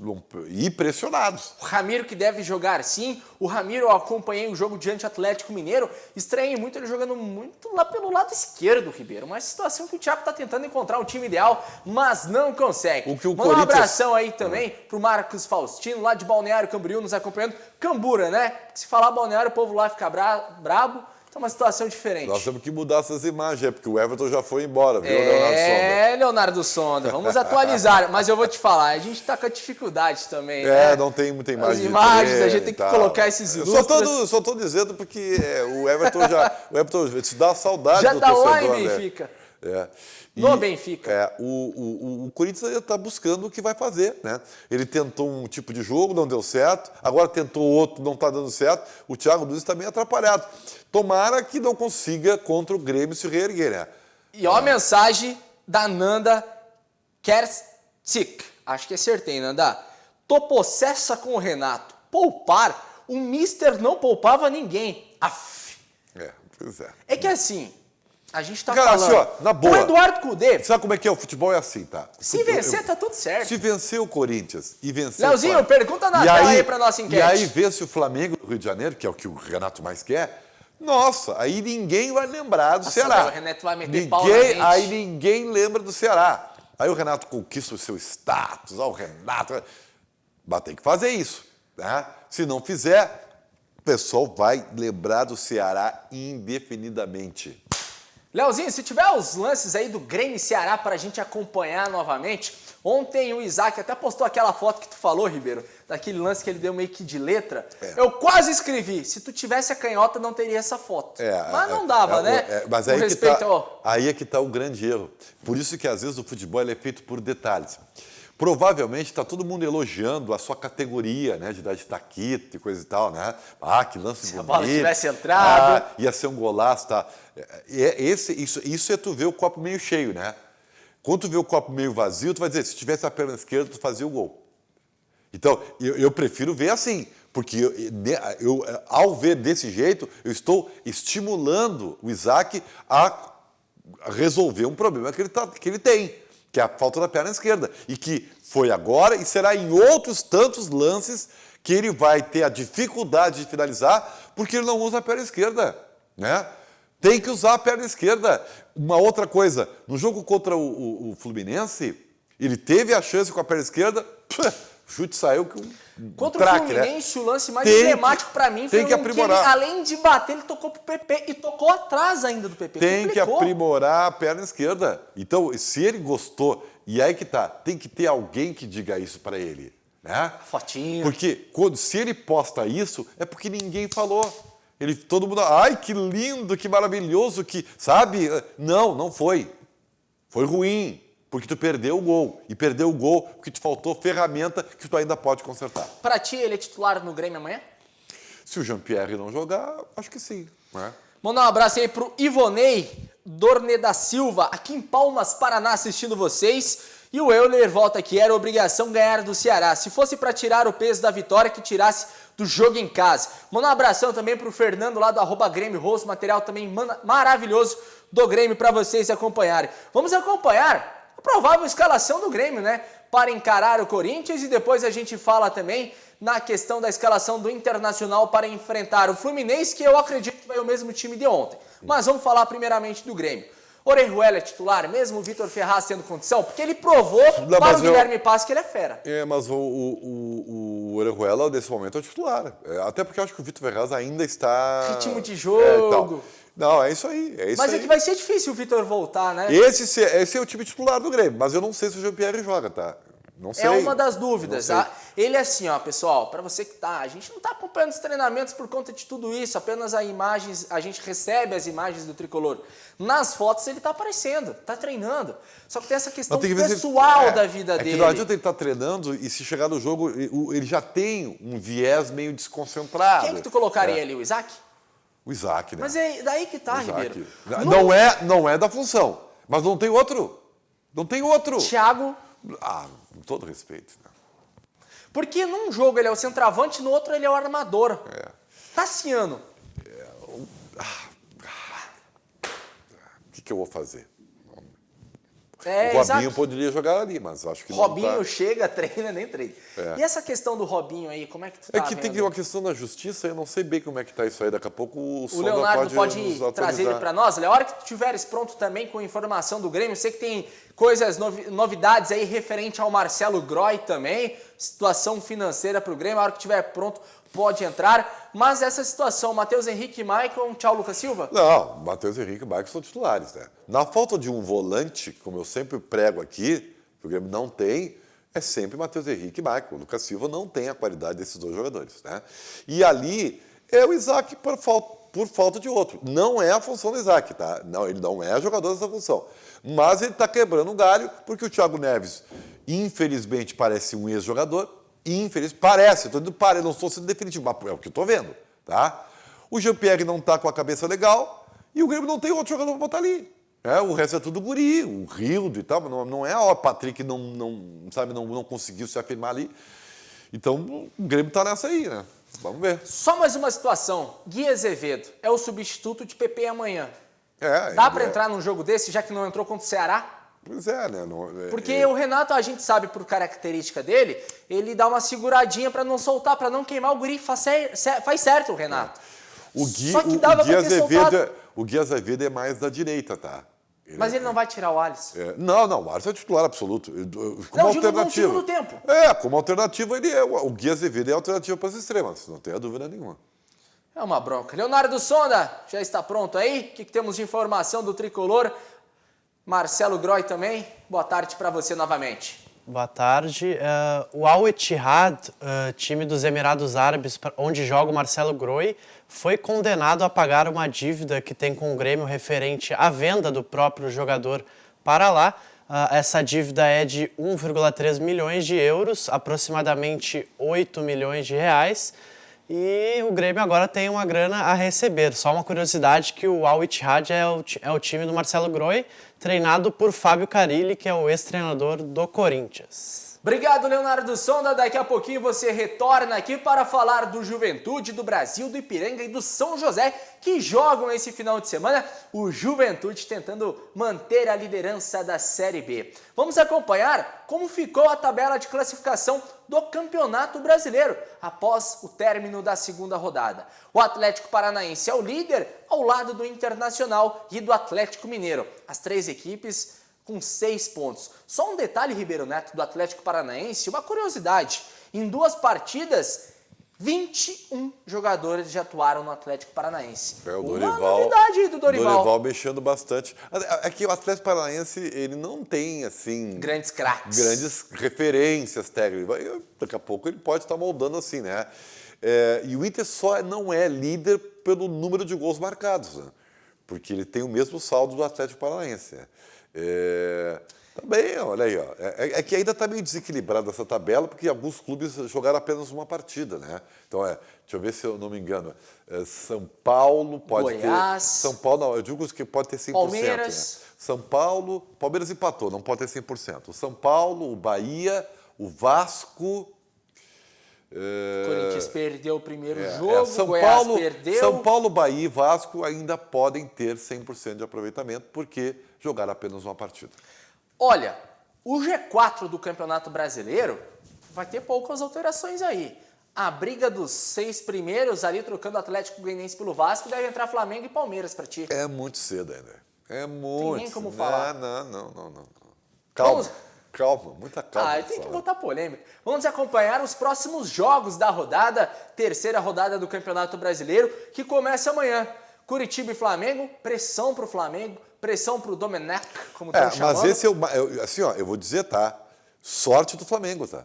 e pressionados. O Ramiro que deve jogar sim. O Ramiro, eu acompanhei o jogo diante do Atlético Mineiro, estranhei muito ele jogando muito lá pelo lado esquerdo, Ribeiro. Uma situação que o Thiago tá tentando encontrar um time ideal, mas não consegue. Manda um abração aí também pro Marcos Faustino, lá de Balneário Camboriú, nos acompanhando. Cambura, né? Se falar Balneário, o povo lá fica brabo. Tá uma situação diferente. Nós temos que mudar essas imagens, porque o Everton já foi embora, viu, Leonardo Sonda? Leonardo Sonda, vamos atualizar. Mas eu vou te falar, a gente tá com a dificuldade também, né? Não tem muita imagem. As imagens, a gente tem que colocar esses ilustres. Só tô dizendo porque o Everton te dá saudade já do tá torcedor. lá em Benfica. No Benfica. O Corinthians está buscando o que vai fazer, né? Ele tentou um tipo de jogo, não deu certo. Agora tentou outro, não está dando certo. O Thiago Nunes está meio atrapalhado. Tomara que não consiga contra o Grêmio se reerguer, né? E ó a mensagem da Nanda Kerstik. Acho que acertei, Nanda. Tô possessa com o Renato. Poupar? O Mister não poupava ninguém. Aff. Pois é. É que assim... A gente tá Cara, falando... assim, ó, na boa. O Eduardo Cudê... Sabe como é que é? O futebol é assim, tá? Se vencer, tá tudo certo. Se vencer o Corinthians e vencer Leozinho, o Flamengo... pergunta na tela aí pra nossa enquete. E aí vence o Flamengo do Rio de Janeiro, que é o que o Renato mais quer. Nossa, aí ninguém vai lembrar do Ceará. O Renato vai meter pau na gente. Aí ninguém lembra do Ceará. Aí o Renato conquista o seu status. O Renato... Mas tem que fazer isso, né? Se não fizer, o pessoal vai lembrar do Ceará indefinidamente. Leozinho, se tiver os lances aí do Grêmio e Ceará para a gente acompanhar novamente, ontem o Isaac até postou aquela foto que tu falou, Ribeiro, daquele lance que ele deu meio que de letra. Eu quase escrevi, se tu tivesse a canhota não teria essa foto. Mas não dava, né? Mas aí é que tá o grande erro. Por isso que às vezes o futebol ele é feito por detalhes. Provavelmente está todo mundo elogiando a sua categoria, né, de dar de taquito e coisa e tal, né? Que lance bonito. Se a bola tivesse entrado. Ia ser um golaço, tá? Isso é tu ver o copo meio cheio, né? Quando tu vê o copo meio vazio, tu vai dizer, se tivesse a perna esquerda, tu fazia o gol. Então, eu prefiro ver assim, porque ao ver desse jeito, eu estou estimulando o Isaac a resolver um problema que ele tem, que é a falta da perna esquerda, e que foi agora e será em outros tantos lances que ele vai ter a dificuldade de finalizar porque ele não usa a perna esquerda, né? Tem que usar a perna esquerda. Uma outra coisa, no jogo contra o Fluminense, ele teve a chance com a perna esquerda, o chute saiu com contra o Fluminense, né? O lance mais emblemático para mim foi que ele, além de bater, ele tocou pro PP e tocou atrás ainda do PP. Tem que aprimorar a perna esquerda. Então, se ele gostou, e aí que tá, tem que ter alguém que diga isso para ele, né? Fotinho. Porque se ele posta isso, é porque ninguém falou. Todo mundo, que lindo, que maravilhoso, que, sabe? Não foi. Foi ruim. Porque tu perdeu o gol. E perdeu o gol porque te faltou ferramenta que tu ainda pode consertar. Para ti, ele é titular no Grêmio amanhã? Se o Jean-Pierre não jogar, acho que sim. Né? Mandar um abraço aí pro Ivonei Dorne da Silva, aqui em Palmas, Paraná, assistindo vocês. E o Euler volta aqui, era obrigação ganhar do Ceará. Se fosse para tirar o peso da vitória, que tirasse do jogo em casa. Mandar um abração também pro Fernando lá do @GrêmioRosso, material também maravilhoso do Grêmio para vocês acompanharem. Vamos acompanhar a provável escalação do Grêmio, né? Para encarar o Corinthians, e depois a gente fala também na questão da escalação do Internacional para enfrentar o Fluminense, que eu acredito que vai o mesmo time de ontem. Mas vamos falar primeiramente do Grêmio. Orejuela é titular, mesmo o Vitor Ferraz tendo condição, porque ele provou para o Guilherme Pass que ele é fera. Mas o Orejuela, nesse momento, é titular. Até porque eu acho que o Vitor Ferraz ainda está... Ritmo de jogo... Não, é isso aí. Mas é que vai ser difícil o Vitor voltar, né? Esse é o time titular do Grêmio, mas eu não sei se o Jean-Pierre joga, tá? Não sei. É uma das dúvidas. Ele é assim, ó, pessoal, para você que tá, a gente não tá acompanhando os treinamentos por conta de tudo isso, apenas a gente recebe as imagens do Tricolor. Nas fotos ele tá aparecendo, tá treinando. Só que tem essa questão pessoal da vida dele. Não adianta ele estar treinando e se chegar no jogo, ele já tem um viés meio desconcentrado. Quem que tu colocaria ali, o Isaac? O Isaac, né? Mas é daí que tá, Ribeiro. Não é da função, mas não tem outro. Não tem outro. Thiago. Com todo respeito. Né? Porque num jogo ele é o centroavante, no outro ele é o armador. Tassiano. O que eu vou fazer? O Robinho poderia jogar ali, mas acho que Robinho não tá. chega, treina, nem treina. E essa questão do Robinho aí, como é que tu tá vendo? Tem que ter uma questão da justiça, eu não sei bem como é que tá isso aí. Daqui a pouco o Leonardo pode trazer ele para nós. A hora que tu estiveres pronto também com informação do Grêmio, eu sei que tem coisas, novidades aí referente ao Marcelo Groy também, situação financeira para o Grêmio. A hora que estiver pronto, pode entrar, mas essa situação, Matheus Henrique e Maicon, tchau, Lucas Silva? Não, Matheus Henrique e Maicon são titulares, né? Na falta de um volante, como eu sempre prego aqui, que o Grêmio não tem, é sempre Matheus Henrique e Maicon. O Lucas Silva não tem a qualidade desses dois jogadores, né? E ali é o Isaac por falta de outro. Não é a função do Isaac, tá? Não, ele não é jogador dessa função. Mas ele está quebrando um galho, porque o Thiago Neves, infelizmente, parece um ex-jogador. Parece, estou dizendo parece, não estou sendo definitivo, mas é o que eu estou vendo, tá? O Jean-Pierre não está com a cabeça legal e o Grêmio não tem outro jogador para botar ali. O resto é tudo guri, o Rildo e tal, não é o Patrick não conseguiu se afirmar ali. Então, o Grêmio está nessa aí, né? Vamos ver. Só mais uma situação. Gui Azevedo é o substituto de PP amanhã. Dá para entrar num jogo desse, já que não entrou contra o Ceará? Pois é, né? Porque o Renato, a gente sabe por característica dele, ele dá uma seguradinha para não soltar, para não queimar o guri. Faz certo o Renato. Só que dava para ter soltado. O Gui Azevedo é mais da direita, tá? Mas ele não vai tirar o Alisson? Não, o Alisson é titular absoluto. Como alternativa. No segundo tempo. Como alternativa, o Gui Azevedo é alternativa para as extremas, não tenha dúvida nenhuma. É uma bronca. Leonardo Sonda, já está pronto aí? O que temos de informação do Tricolor? Marcelo Groy também, boa tarde para você novamente. Boa tarde. O Al Ittihad, time dos Emirados Árabes, onde joga o Marcelo Groy, foi condenado a pagar uma dívida que tem com o Grêmio referente à venda do próprio jogador para lá. Essa dívida é de 1,3 milhões de euros, aproximadamente 8 milhões de reais. E o Grêmio agora tem uma grana a receber. Só uma curiosidade que o Al Ittihad é o time do Marcelo Groy, treinado por Fábio Carille, que é o ex-treinador do Corinthians. Obrigado, Leonardo Sonda. Daqui a pouquinho você retorna aqui para falar do Juventude, do Brasil, do Ipiranga e do São José, que jogam esse final de semana. O Juventude tentando manter a liderança da Série B. Vamos acompanhar como ficou a tabela de classificação do Campeonato Brasileiro após o término da segunda rodada. O Atlético Paranaense é o líder ao lado do Internacional e do Atlético Mineiro. As três equipes com 6 pontos. Só um detalhe, Ribeiro Neto, do Atlético Paranaense, uma curiosidade. Em 2 partidas, 21 jogadores já atuaram no Atlético Paranaense. O uma Dorival, novidade aí do Dorival. Dorival mexendo bastante. É que o Atlético Paranaense, ele não tem, assim... Grandes craques. Grandes referências técnicas. Daqui a pouco ele pode estar moldando assim, né? E o Inter só não é líder pelo número de gols marcados, né? Porque ele tem o mesmo saldo do Atlético Paranaense, né? Também, olha aí, ó. É que ainda está meio desequilibrada essa tabela, porque alguns clubes jogaram apenas uma partida, né? Então, deixa eu ver se eu não me engano. São Paulo pode Goiás, ter. São Paulo, não, eu digo que pode ter 100%. Palmeiras. Né? São Paulo, Palmeiras empatou, não pode ter 100%. O São Paulo, o Bahia, o Vasco. O Corinthians perdeu o primeiro jogo, São Goiás Paulo, perdeu. São Paulo, Bahia e Vasco ainda podem ter 100% de aproveitamento, porque jogaram apenas uma partida. Olha, o G4 do Campeonato Brasileiro vai ter poucas alterações aí. A briga dos 6 primeiros ali, trocando o Atlético Goianiense pelo Vasco, deve entrar Flamengo e Palmeiras pra ti. É muito cedo ainda. É muito. Tem nem como falar. Não. Calma. Calma, muita calma. Tem que botar polêmica. Vamos acompanhar os próximos jogos da rodada, terceira rodada do Campeonato Brasileiro, que começa amanhã. Curitiba e Flamengo, pressão pro Flamengo, pressão pro Domenech, como estão chamando. Mas esse assim, eu vou dizer, tá? Sorte do Flamengo, tá?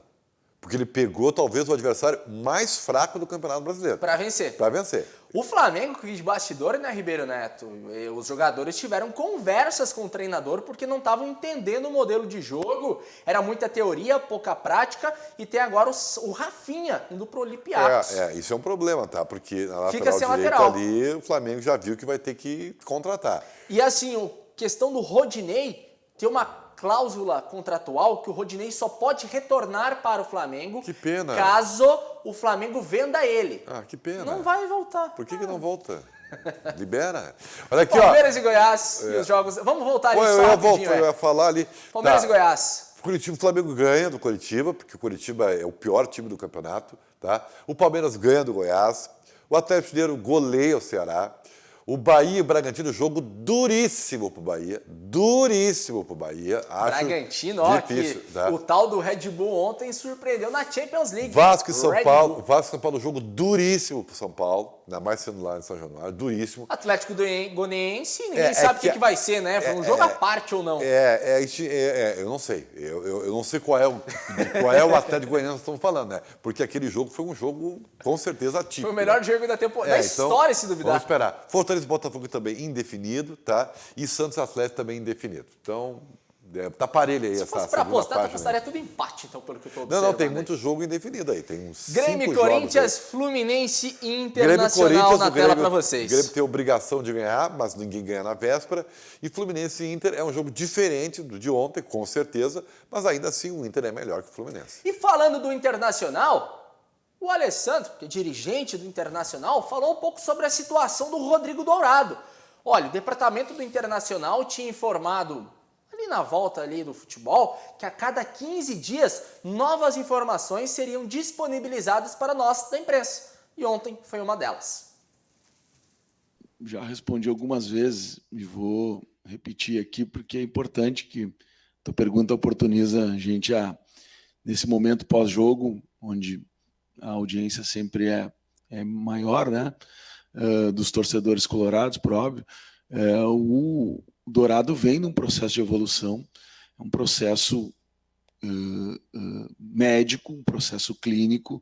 Porque ele pegou talvez o adversário mais fraco do Campeonato Brasileiro. Para vencer. Para vencer. O Flamengo, que de bastidor, né, Ribeiro Neto? Os jogadores tiveram conversas com o treinador porque não estavam entendendo o modelo de jogo. Era muita teoria, pouca prática. E tem agora o Rafinha indo pro Olympiacos. Isso é um problema, tá? Porque na Fica lateral sem direita lateral. ali, o Flamengo já viu que vai ter que contratar. E assim, a questão do Rodinei, tem uma cláusula contratual que o Rodinei só pode retornar para o Flamengo. Que pena. Caso o Flamengo venda ele. Que pena. Não vai voltar. Por que não volta? Libera. Olha aqui, Palmeiras e Goiás e os jogos. Vamos voltar ali só rapidinho. Eu ia falar ali. Palmeiras e Goiás. O Flamengo ganha do Curitiba, porque o Curitiba é o pior time do campeonato, tá? O Palmeiras ganha do Goiás. O Atlético Mineiro goleia o Ceará. O Bahia e o Bragantino, jogo duríssimo pro Bahia. Duríssimo pro Bahia. Acho Bragantino, ó, difícil, que tá? o tal do Red Bull ontem surpreendeu na Champions League. Vasco e São Red Paulo. Bull. Vasco e São Paulo, jogo duríssimo pro São Paulo. Ainda mais sendo lá em São Januário. Duríssimo. Atlético Goianiense, ninguém sabe o que vai ser, né? Foi um jogo à parte ou não. Eu não sei. Eu não sei qual é o Atlético Goianiense que estamos falando, né? Porque aquele jogo foi um jogo, com certeza, atípico. Foi o melhor jogo da temporada, da história, se duvidar. Vamos esperar. Fortaleza e Botafogo também indefinido, tá? E Santos Atlético também indefinido. Então, tá parelho aí Se essa fosse pra segunda apostar, tu página. apostaria tudo empate, então, pelo que eu tô observando. Não, tem muito jogo indefinido aí. Tem uns Grêmio, 5 Corinthians, jogos aí. Fluminense e Grêmio, Internacional Corinthians, na o tela Grêmio- pra vocês. O Grêmio tem obrigação de ganhar, mas ninguém ganha na véspera. E Fluminense e Inter é um jogo diferente do de ontem, com certeza, mas ainda assim o Inter é melhor que o Fluminense. E falando do Internacional, o Alessandro, que é dirigente do Internacional, falou um pouco sobre a situação do Rodrigo Dourado. Olha, o departamento do Internacional tinha informado, ali na volta ali do futebol, que a cada 15 dias novas informações seriam disponibilizadas para nós da imprensa. E ontem foi uma delas. Já respondi algumas vezes e vou repetir aqui porque é importante que tua pergunta oportuniza a gente nesse momento pós-jogo, onde a audiência sempre é maior, né? Dos torcedores colorados, por óbvio. O Dourado vem num processo de evolução, é um processo médico, um processo clínico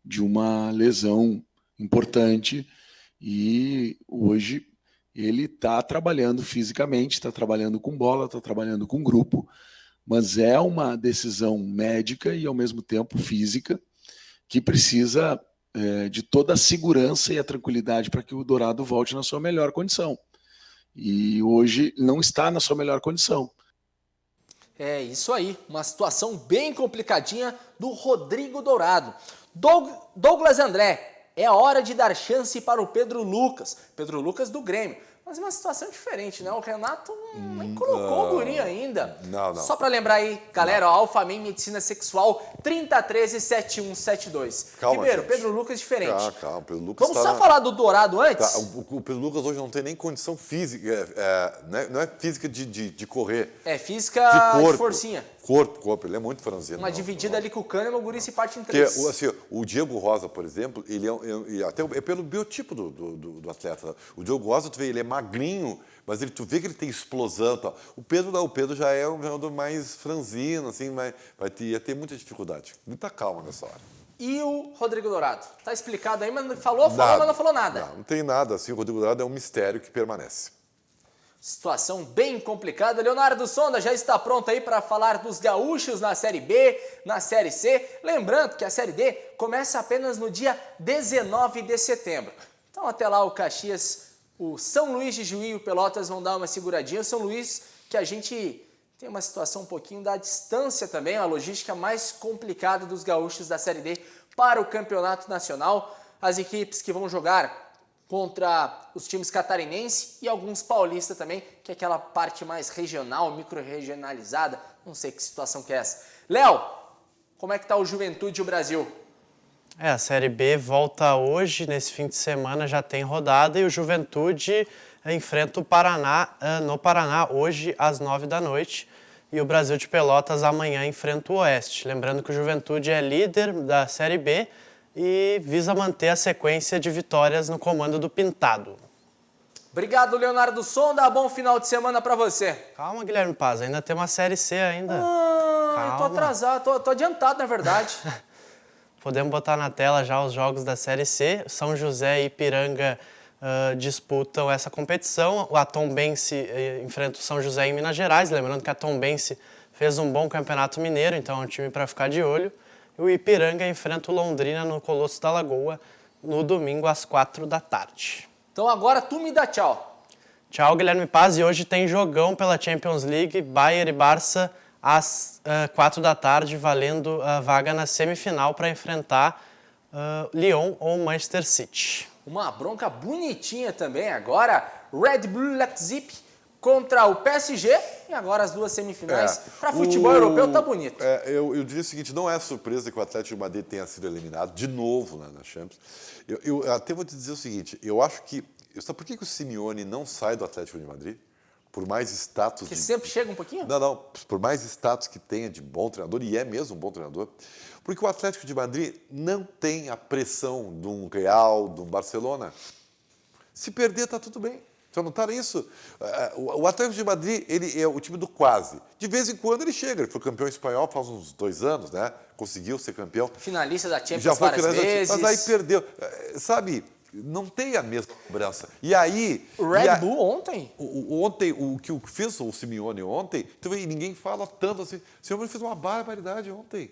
de uma lesão importante. E hoje ele está trabalhando fisicamente, está trabalhando com bola, está trabalhando com grupo, mas é uma decisão médica e, ao mesmo tempo, física, que precisa de toda a segurança e a tranquilidade para que o Dourado volte na sua melhor condição. E hoje não está na sua melhor condição. É isso aí, uma situação bem complicadinha do Rodrigo Dourado. Douglas André, é hora de dar chance para o Pedro Lucas do Grêmio. Mas é uma situação diferente, né? O Renato nem colocou o guri ainda. Não. Só para lembrar aí, galera, ó, Alphamin Medicina Sexual 3013-7172. Calma, Ribeiro, gente. Pedro Lucas diferente. Calma, Pedro Lucas Vamos só falar do Dourado antes? Tá, o Pedro Lucas hoje não tem nem condição física, não é física de correr. É física De corpo. de forcinha. Corpo, ele é muito franzino. Uma dividida ali com o Kahneman, o guri se parte em Porque, três. assim, o Diego Rosa, por exemplo, ele até é pelo biotipo do atleta. O Diego Rosa, tu vê, ele é magrinho, mas tu vê que ele tem explosão e tal. O Pedro não, o Pedro já é um jogador mais franzino, assim, ia ter muita dificuldade. Muita calma nessa hora. E o Rodrigo Dourado? Tá explicado aí, mas falou, mas não falou nada. Não tem nada, assim, o Rodrigo Dourado é um mistério que permanece. Situação bem complicada. Leonardo Sonda já está pronto aí para falar dos gaúchos na Série B, na Série C. Lembrando que a Série D começa apenas no dia 19 de setembro. Então até lá o Caxias, o São Luís de Juí e o Pelotas vão dar uma seguradinha. O São Luís, que a gente tem uma situação um pouquinho da distância também, a logística mais complicada dos gaúchos da Série D para o Campeonato Nacional. As equipes que vão jogar contra os times catarinenses e alguns paulistas também, que é aquela parte mais regional, micro-regionalizada. Não sei que situação que é essa. Léo, como é que tá o Juventude e o Brasil? A Série B volta hoje, nesse fim de semana já tem rodada, e o Juventude enfrenta o Paraná no Paraná hoje às 9 da noite. E o Brasil de Pelotas amanhã enfrenta o Oeste. Lembrando que o Juventude é líder da Série B e visa manter a sequência de vitórias no comando do Pintado. Obrigado, Leonardo Sonda. Bom final de semana para você. Calma, Guilherme Paz, ainda tem uma Série C ainda. Eu tô atrasado, tô adiantado, na verdade. Podemos botar na tela já os jogos da Série C. São José e Ipiranga disputam essa competição. A Tombense enfrenta o São José em Minas Gerais. Lembrando que a Tombense fez um bom campeonato mineiro, então é um time para ficar de olho. E o Ipiranga enfrenta o Londrina no Colosso da Lagoa no domingo às 4 da tarde. Então agora tu me dá tchau. Tchau, Guilherme Paz. E hoje tem jogão pela Champions League, Bayern e Barça às 4 da tarde, valendo a vaga na semifinal para enfrentar Lyon ou Manchester City. Uma bronca bonitinha também agora, Red Bull Leipzig contra o PSG e agora as duas semifinais. Para futebol europeu tá bonito. Eu diria o seguinte, não é surpresa que o Atlético de Madrid tenha sido eliminado de novo na Champions. Eu até vou te dizer o seguinte, eu acho que Sabe por que o Simeone não sai do Atlético de Madrid? Por mais status... Que sempre chega um pouquinho? Não. Por mais status que tenha de bom treinador, e é mesmo um bom treinador, porque o Atlético de Madrid não tem a pressão de um Real, de um Barcelona. Se perder, está tudo bem. Você não está nisso? O Atlético de Madrid, ele é o time do quase. De vez em quando ele chega. Ele foi campeão espanhol faz uns 2 anos, né? Conseguiu ser campeão. Finalista da Champions Já foi várias vezes. Mas aí perdeu. Sabe, não tem a mesma cobrança. E aí... O Red Bull ontem? Ontem, o que fez o Simeone ontem, também ninguém fala tanto assim. O Simeone fez uma barbaridade ontem.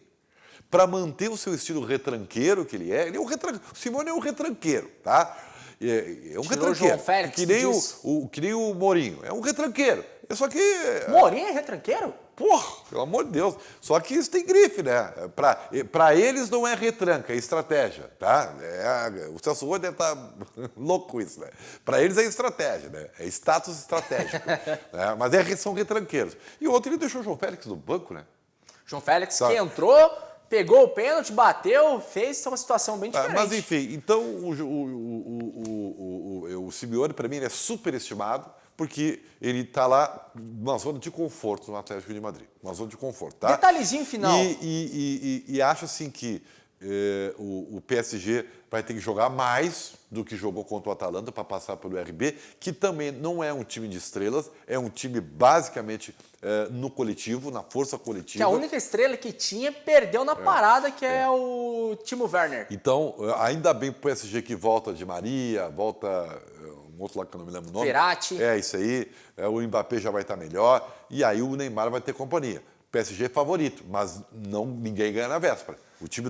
Para manter o seu estilo retranqueiro que ele é um retranqueiro. O Simeone é um retranqueiro, tá? É um retranqueiro. João Félix, que nem o Mourinho. É um retranqueiro. Só que... Mourinho é retranqueiro? Porra, pelo amor de Deus. Só que isso tem grife, né? Para eles não é retranca, é estratégia, tá? O Celso Roth deve estar louco com isso, né? Para eles é estratégia, né? É status estratégico. Né? Mas são retranqueiros. E ontem ele deixou o João Félix no banco, né? João Félix que entrou, pegou o pênalti, bateu, fez uma situação bem diferente. Mas enfim, então o Simeone, para mim, ele é superestimado, porque ele está lá numa zona de conforto no Atlético de Madrid. Uma zona de conforto, tá? Detalhezinho final. E acho assim que o PSG vai ter que jogar mais do que jogou contra o Atalanta para passar pelo RB, que também não é um time de estrelas, é um time basicamente no coletivo, na força coletiva. Que a única estrela que tinha perdeu na parada, que é o Timo Werner. Então, ainda bem para o PSG que volta de Maria, volta... um outro lá que eu não me lembro o nome. Verratti. É isso aí. O Mbappé já vai estar melhor. E aí o Neymar vai ter companhia. PSG é favorito, mas ninguém ganha na véspera. O time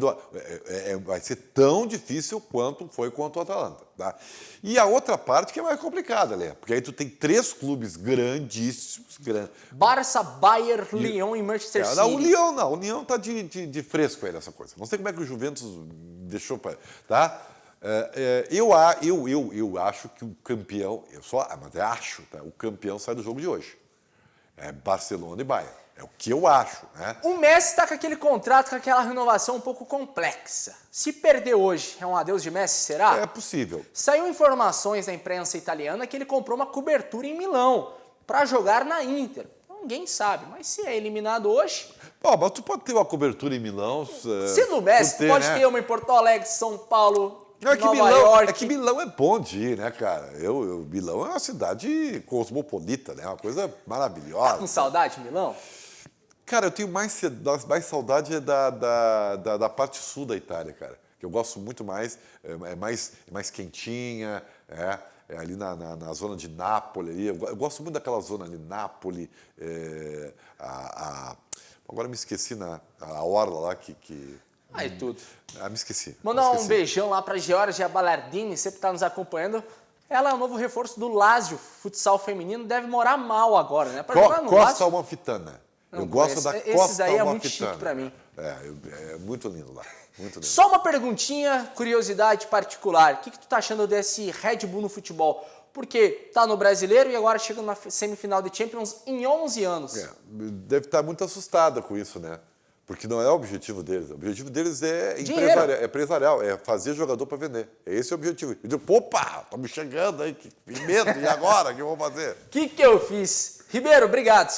vai ser tão difícil quanto foi contra o Atalanta. Tá? E a outra parte que é mais complicada, Lê, porque aí tu tem 3 clubes grandíssimos. Barça, Bayern, Lyon e Manchester City. O Lyon tá de fresco aí nessa coisa. Não sei como é que o Juventus deixou para... Tá? Eu acho que o campeão, mas eu acho, tá? O campeão sai do jogo de hoje. É Barcelona e Bayern. É o que eu acho, né? O Messi está com aquele contrato, com aquela renovação um pouco complexa. Se perder hoje, é um adeus de Messi, será? É possível. Saiu informações da imprensa italiana que ele comprou uma cobertura em Milão para jogar na Inter. Ninguém sabe, mas se é eliminado hoje... Pô, mas tu pode ter uma cobertura em Milão... Sendo o Messi, tu pode ter uma em Porto Alegre, São Paulo... É que Milão é bom de ir, né, cara? Milão é uma cidade cosmopolita, né? Uma coisa maravilhosa. Tá com saudade de Milão? Cara, eu tenho mais saudade da parte sul da Itália, cara. Que eu gosto muito mais, é mais quentinha, ali na zona de Nápoles. Ali. Eu gosto muito daquela zona ali, Nápoles, agora me esqueci a orla lá que Aí tudo. Me esqueci. Mandar um beijão lá pra Georgia Ballardini, sempre tá nos acompanhando. Ela é o novo reforço do Lazio, futsal feminino, deve morar mal agora, né? Pra jogar no Costa Lazio. Amalfitana. Eu gosto da Costa Amalfitana. Esses aí é muito chique pra mim. É muito lindo lá. Muito lindo. Só uma perguntinha, curiosidade particular. O que tu tá achando desse Red Bull no futebol? Porque tá no Brasileiro e agora chega na semifinal de Champions em 11 anos. Deve estar muito assustada com isso, né? Porque não é o objetivo deles. O objetivo deles é empresarial, é fazer jogador para vender. Esse é o objetivo. Eu digo, opa, estamos chegando aí, que medo, e agora? O que eu vou fazer? O que eu fiz? Ribeiro, obrigado.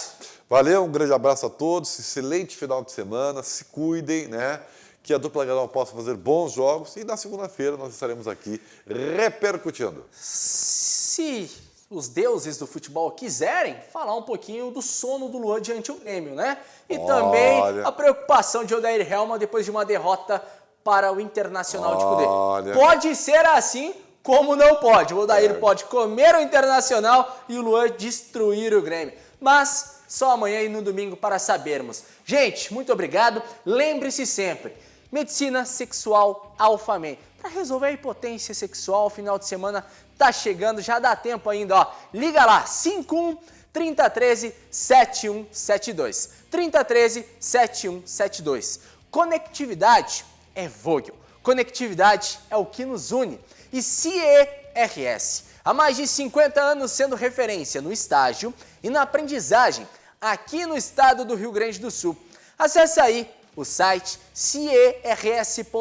Valeu, um grande abraço a todos, excelente final de semana, se cuidem, né? Que a dupla Grenal possa fazer bons jogos e na segunda-feira nós estaremos aqui repercutindo. Se os deuses do futebol quiserem, falar um pouquinho do sono do Luan diante do Grêmio, né? E também a preocupação de Odair Helman depois de uma derrota para o Internacional de Cudê. Pode ser assim, como não pode. O Odair pode comer o Internacional e o Luan destruir o Grêmio. Mas só amanhã e no domingo para sabermos. Gente, muito obrigado. Lembre-se sempre, Medicina Sexual Alphaman. Para resolver a impotência sexual, final de semana tá chegando, já dá tempo ainda, ó. Liga lá, 51-3013-7172. 3013-7172. Conectividade é Vogel. Conectividade é o que nos une. E CERS, há mais de 50 anos sendo referência no estágio e na aprendizagem aqui no estado do Rio Grande do Sul. Acesse aí o site ciers.org.br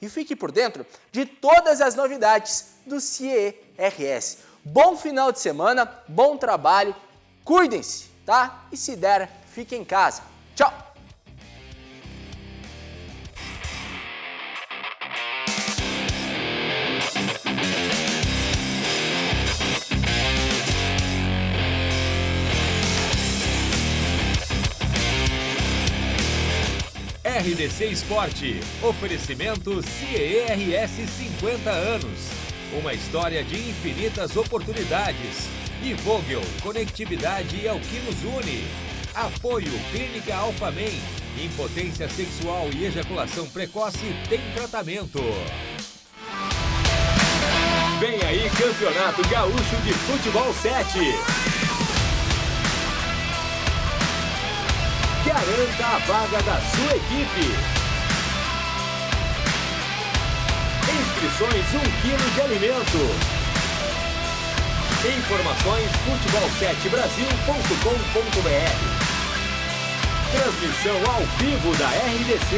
e fique por dentro de todas as novidades do CIE RS. Bom final de semana, bom trabalho, cuidem-se, tá? E se der, fiquem em casa. Tchau! RDC Esporte, oferecimento CERS 50 anos, uma história de infinitas oportunidades. E Vogel, conectividade é o que nos une. Apoio Clínica Alphamen, impotência sexual e ejaculação precoce tem tratamento. Vem aí Campeonato Gaúcho de Futebol 7. Garanta a vaga da sua equipe. Inscrições 1 kg de alimento. Informações futebol7brasil.com.br. Transmissão ao vivo da RDC.